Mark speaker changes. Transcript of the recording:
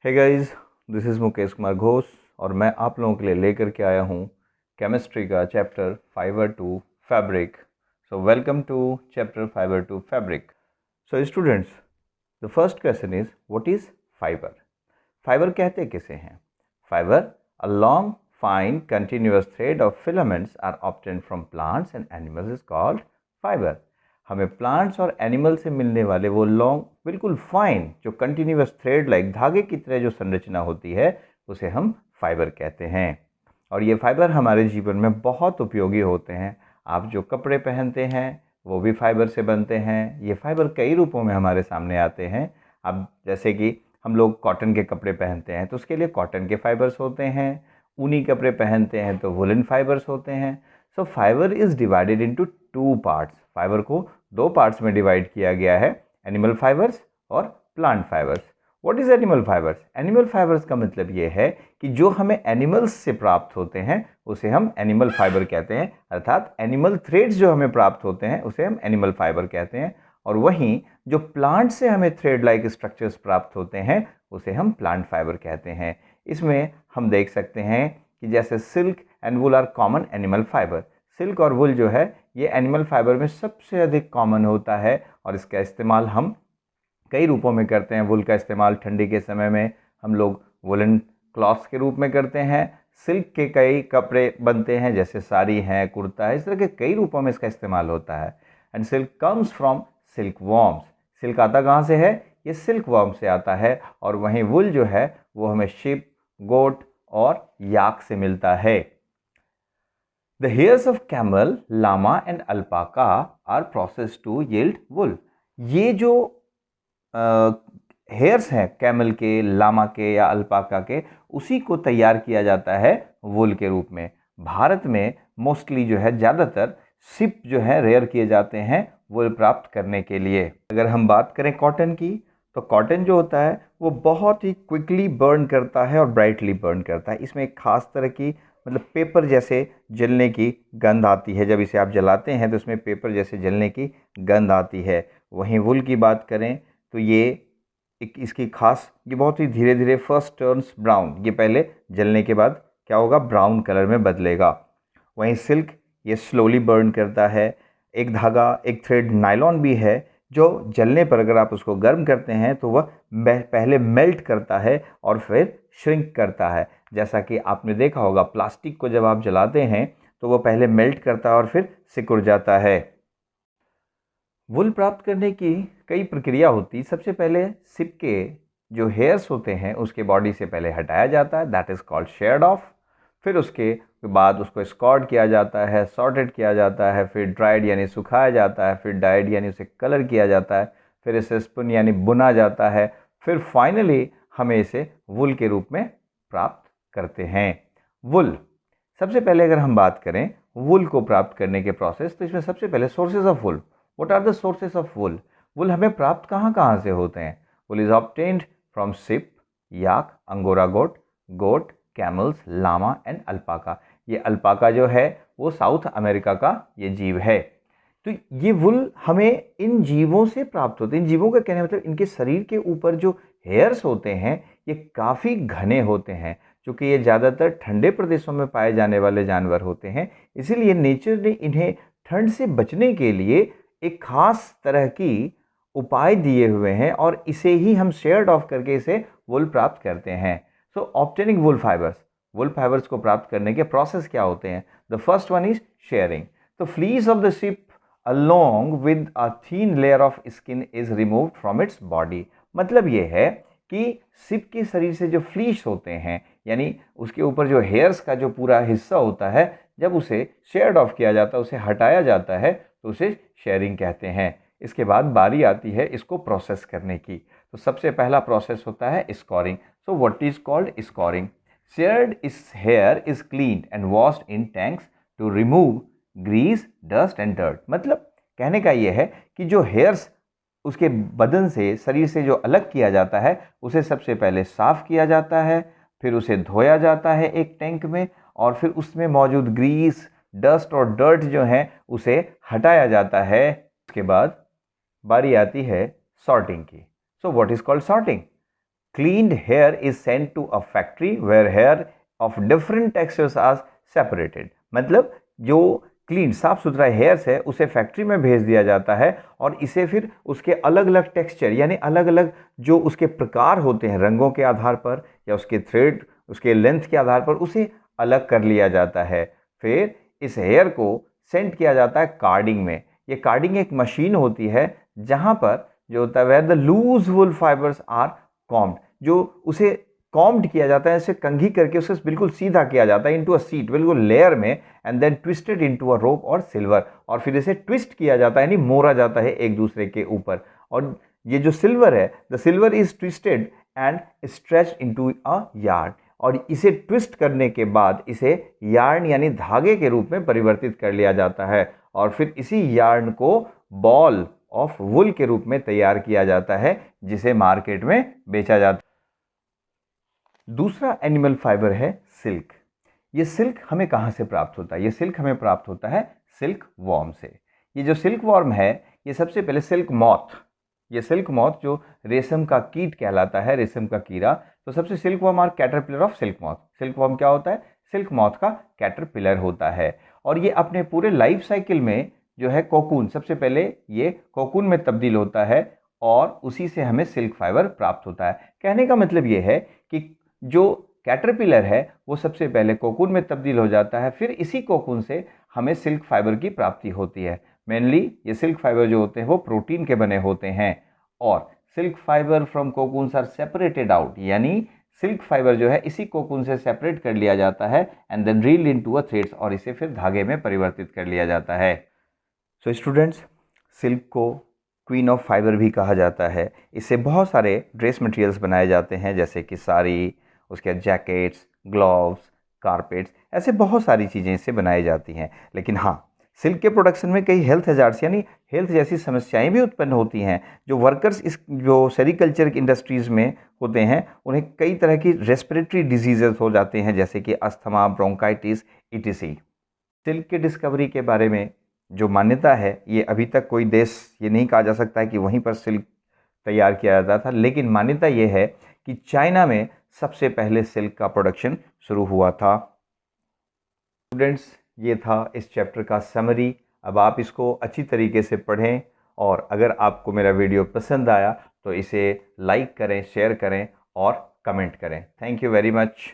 Speaker 1: Hey guys, this is Mukesh Kumar Ghosh और मैं आप लोगों के लिए लेकर के आया हूँ केमिस्ट्री का chapter fibre to fabric. So welcome to chapter fibre to fabric. So students, the first question is what is fibre. Fibre कहते किसे हैं? Fibre a long fine continuous thread of filaments are obtained from plants and animals is called fibre. हमें plants और animal से मिलने वाले वो long बिल्कुल फाइन जो कंटिन्यूअस थ्रेड लाइक धागे की तरह जो संरचना होती है उसे हम फाइबर कहते हैं। और ये फाइबर हमारे जीवन में बहुत उपयोगी होते हैं। आप जो कपड़े पहनते हैं वो भी फाइबर से बनते हैं। ये फाइबर कई रूपों में हमारे सामने आते हैं। अब जैसे कि हम लोग कॉटन के कपड़े पहनते हैं तो उसके लिए कॉटन के फाइबर्स होते हैं। ऊनी कपड़े पहनते हैं तो वुलन फाइबर्स होते हैं। So fiber is divided into two parts. Fiber को दो पार्ट्स में डिवाइड किया गया है, एनिमल फाइबर्स और plant fibers. What is animal fibers? Animal fibers का मतलब ये है कि जो हमें एनिमल्स से प्राप्त होते हैं उसे हम एनिमल फाइबर कहते हैं, अर्थात एनिमल थ्रेड्स जो हमें प्राप्त होते हैं उसे हम एनिमल फाइबर कहते हैं। और वहीं जो प्लांट से हमें थ्रेड लाइक स्ट्रक्चर्स प्राप्त होते हैं उसे हम प्लांट फाइबर कहते हैं। इसमें हम देख सकते हैं कि जैसे silk and wool are common animal fibre. Silk और वुल जो है ये एनिमल फाइबर में सबसे अधिक कॉमन होता है और इसका इस्तेमाल हम कई रूपों में करते हैं। वुल का इस्तेमाल ठंडी के समय में हम लोग वुलन क्लॉथ्स के रूप में करते हैं। सिल्क के कई कपड़े बनते हैं जैसे साड़ी है, कुर्ता है, इस तरह के कई रूपों में इसका इस्तेमाल होता है। And silk comes from silk worms. Silk आता कहाँ से है? ये सिल्क वॉर्म से आता है। और वहीं वुल जो है वो हमें शिप, गोट और याक से मिलता है। The hairs of camel, llama and alpaca are processed to yield wool. ये जो हेयर्स हैं कैमल के, लामा के या अल्पाका के, उसी को तैयार किया जाता है वुल के रूप में। भारत में मोस्टली जो है ज़्यादातर सिप जो है रेयर किए जाते हैं वुल प्राप्त करने के लिए। अगर हम बात करें कॉटन की तो कॉटन जो होता है वो बहुत ही क्विकली बर्न करता है और ब्राइटली बर्न करता है। इसमें एक ख़ास तरह की मतलब पेपर जैसे जलने की गंध आती है। जब इसे आप जलाते हैं तो इसमें पेपर जैसे जलने की गंध आती है। वहीं वुल की बात करें तो ये इसकी खास, ये बहुत ही धीरे धीरे फर्स्ट टर्न्स ब्राउन, ये पहले जलने के बाद क्या होगा, ब्राउन कलर में बदलेगा। वहीं सिल्क ये स्लोली बर्न करता है। एक धागा, एक थ्रेड नायलॉन भी है जो जलने पर अगर आप उसको गर्म करते हैं तो वह पहले मेल्ट करता है और फिर श्रिंक करता है। जैसा कि आपने देखा होगा प्लास्टिक को जब आप जलाते हैं तो वह पहले मेल्ट करता है और फिर सिकुड़ जाता है। वुल प्राप्त करने की कई प्रक्रिया होती। सबसे पहले सिप के जो हेयर्स होते हैं उसके बॉडी से पहले हटाया जाता है, that is called shared of. फिर उसके बाद उसको स्कॉर्ड किया जाता है, सॉर्टेड किया जाता है, फिर ड्राइड यानी सुखाया जाता है, फिर डाइड यानी उसे कलर किया जाता है, फिर इसे स्पिन यानी बुना जाता है, फिर फाइनली हमें इसे वुल के रूप में प्राप्त करते हैं। वुल, सबसे पहले अगर हम बात करें वुल को प्राप्त करने के प्रोसेस, तो इसमें सबसे पहले sources of wool. What are the sources of wool? Wool हमें प्राप्त कहाँ कहाँ से होते हैं? Wool is obtained from sheep, yak, angora goat, goat, camels, llama and alpaca. ये अल्पाका जो है वो साउथ अमेरिका का ये जीव है। तो ये वुल हमें इन जीवों से प्राप्त होते हैं। इन जीवों का कहने मतलब इनके शरीर के ऊपर जो हेयर्स होते हैं ये काफ़ी घने होते हैं, क्योंकि ये ज़्यादातर ठंडे प्रदेशों में पाए जाने वाले जानवर होते हैं। इसीलिए नेचर ने इन्हें ठंड से बचने के लिए एक खास तरह की उपाय दिए हुए हैं और इसे ही हम शेयर्ड ऑफ करके इसे वुल प्राप्त करते हैं। सो ऑब्टेनिंग वुल फाइबर्स को प्राप्त करने के प्रोसेस क्या होते हैं? The first one is shearing. तो fleece of the sheep along with a thin layer of skin is removed from its body। मतलब ये है कि सिप के शरीर से जो फ्लीश होते हैं यानी उसके ऊपर जो हेयर्स का जो पूरा हिस्सा होता है, जब उसे शेयर्ड ऑफ किया जाता है, उसे हटाया जाता है तो उसे शेयरिंग कहते हैं। इसके बाद बारी आती है इसको प्रोसेस करने की। तो सबसे पहला प्रोसेस होता है scouring. So what is called scouring? Sheared hair is cleaned and washed in tanks to remove grease, dust and dirt. मतलब कहने का यह है कि जो हेयर्स उसके बदन से, शरीर से जो अलग किया जाता है उसे सबसे पहले साफ़ किया जाता है, फिर उसे धोया जाता है एक टैंक में और फिर उसमें मौजूद ग्रीस, डस्ट और डर्ट जो है उसे हटाया जाता है। उसके बाद बारी आती है सॉर्टिंग की। So what is called sorting? cleaned hair is sent to a factory where hair of different textures are separated। मतलब जो क्लीन साफ सुथरा हेयर्स है उसे फैक्ट्री में भेज दिया जाता है और इसे फिर उसके अलग अलग टेक्सचर यानी अलग अलग जो उसके प्रकार होते हैं रंगों के आधार पर या उसके थ्रेड उसके लेंथ के आधार पर उसे अलग कर लिया जाता है। फिर इस हेयर को सेंड किया जाता है कार्डिंग में। ये कार्डिंग एक मशीन होती है जहां पर जो होता है where the loose wool fibres are combed, जो उसे कॉम्ड किया जाता है, इसे कंघी करके उसे बिल्कुल सीधा किया जाता है इनटू अ सीट, बिल्कुल लेयर में, and then twisted into a rope और सिल्वर, और फिर इसे ट्विस्ट किया जाता है यानी मोड़ा जाता है एक दूसरे के ऊपर। और ये जो सिल्वर है, the silver is twisted and stretched into a yarn, और इसे ट्विस्ट करने के बाद इसे यार्न यानी धागे के रूप में परिवर्तित कर लिया जाता है और फिर इसी यार्न को बॉल ऑफ वुल के रूप में तैयार किया जाता है जिसे मार्केट में बेचा जाता है। दूसरा एनिमल फाइबर है सिल्क। ये सिल्क हमें कहाँ से प्राप्त होता है? ये सिल्क हमें प्राप्त होता है सिल्क वॉर्म से। ये जो सिल्क वॉर्म है ये सबसे पहले सिल्क मॉथ, ये सिल्क मॉथ जो रेशम का कीट कहलाता है, रेशम का कीड़ा, तो सबसे silkworm are caterpillar of silk moth. Silkworm क्या होता है? सिल्क मॉथ का कैटरपिलर होता है और ये अपने पूरे लाइफ साइकिल में जो है कोकून, सबसे पहले ये कोकून में तब्दील होता है और उसी से हमें सिल्क फाइबर प्राप्त होता है। कहने का मतलब ये है कि जो कैटरपिलर है वो सबसे पहले कोकून में तब्दील हो जाता है, फिर इसी कोकून से हमें सिल्क फाइबर की प्राप्ति होती है। मेनली ये सिल्क फाइबर जो होते हैं वो प्रोटीन के बने होते हैं और silk fibre from cocoons are separated out, यानी सिल्क फाइबर जो है इसी कोकून से सेपरेट कर लिया जाता है and then reeled into a threads, और इसे फिर धागे में परिवर्तित कर लिया जाता है। सो स्टूडेंट्स, सिल्क को क्वीन ऑफ फाइबर भी कहा जाता है। इससे बहुत सारे ड्रेस मटेरियल्स बनाए जाते हैं जैसे कि साड़ी, उसके बाद जैकेट्स, ग्लव्स, कारपेट्स, ऐसे बहुत सारी चीज़ें इससे बनाई जाती हैं। लेकिन हाँ, सिल्क के प्रोडक्शन में कई हेल्थ हजार्ड्स यानी हेल्थ जैसी समस्याएं भी उत्पन्न होती हैं। जो वर्कर्स इस जो सेरिकल्चर इंडस्ट्रीज़ में होते हैं उन्हें कई तरह की रेस्पिरेटरी डिजीजेज हो जाते हैं जैसे कि अस्थमा, ब्रोंकाइटिस, ईटीसी। सिल्क के डिस्कवरी के बारे में जो मान्यता है ये अभी तक कोई देश ये नहीं कहा जा सकता है कि वहीं पर सिल्क तैयार किया जाता था, लेकिन मान्यता ये है कि चाइना में सबसे पहले सिल्क का प्रोडक्शन शुरू हुआ था। स्टूडेंट्स, ये था इस चैप्टर का समरी। अब आप इसको अच्छी तरीके से पढ़ें और अगर आपको मेरा वीडियो पसंद आया तो इसे लाइक करें, शेयर करें और कमेंट करें। Thank you very much.